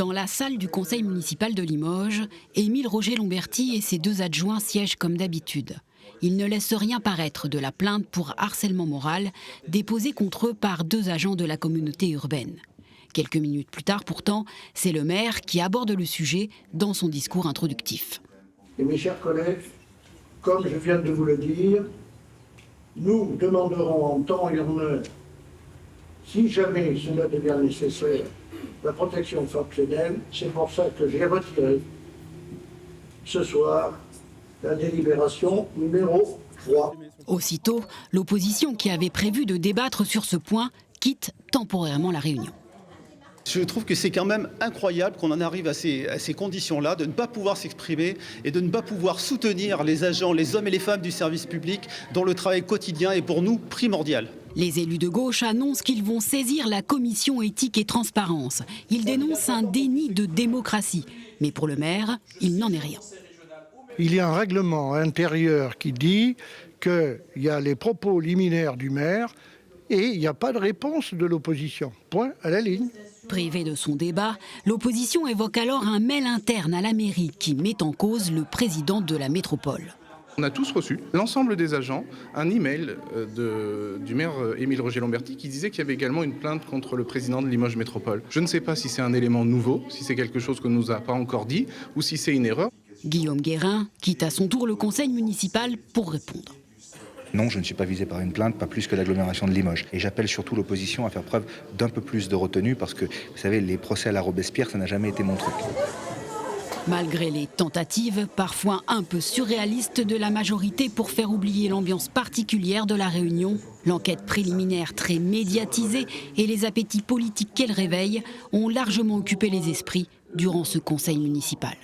Dans la salle du conseil municipal de Limoges, Émile Roger-Lomberty et ses deux adjoints siègent comme d'habitude. Ils ne laissent rien paraître de la plainte pour harcèlement moral déposée contre eux par deux agents de la communauté urbaine. Quelques minutes plus tard, pourtant, c'est le maire qui aborde le sujet dans son discours introductif. Et mes chers collègues, comme je viens de vous le dire, nous demanderons en temps et en heure, si jamais cela devient nécessaire, la protection fonctionnelle. C'est pour ça que j'ai retiré ce soir la délibération numéro 3. Aussitôt, l'opposition qui avait prévu de débattre sur ce point quitte temporairement la réunion. Je trouve que c'est quand même incroyable qu'on en arrive à ces conditions-là, de ne pas pouvoir s'exprimer et de ne pas pouvoir soutenir les agents, les hommes et les femmes du service public dont le travail quotidien est pour nous primordial. Les élus de gauche annoncent qu'ils vont saisir la commission éthique et transparence. Ils dénoncent un déni de démocratie. Mais pour le maire, il n'en est rien. Il y a un règlement intérieur qui dit qu'il y a les propos liminaires du maire et il n'y a pas de réponse de l'opposition. Point à la ligne. Privé de son débat, l'opposition évoque alors un mail interne à la mairie qui met en cause le président de la métropole. On a tous reçu, l'ensemble des agents, un email du maire Émile Roger-Lomberty qui disait qu'il y avait également une plainte contre le président de Limoges Métropole. Je ne sais pas si c'est un élément nouveau, si c'est quelque chose qu'on ne nous a pas encore dit ou si c'est une erreur. Guillaume Guérin quitte à son tour le conseil municipal pour répondre. Non, je ne suis pas visé par une plainte, pas plus que l'agglomération de Limoges. Et j'appelle surtout l'opposition à faire preuve d'un peu plus de retenue parce que, vous savez, les procès à la Robespierre, ça n'a jamais été mon truc. Malgré les tentatives, parfois un peu surréalistes de la majorité pour faire oublier l'ambiance particulière de la réunion, l'enquête préliminaire très médiatisée et les appétits politiques qu'elle réveille ont largement occupé les esprits durant ce conseil municipal.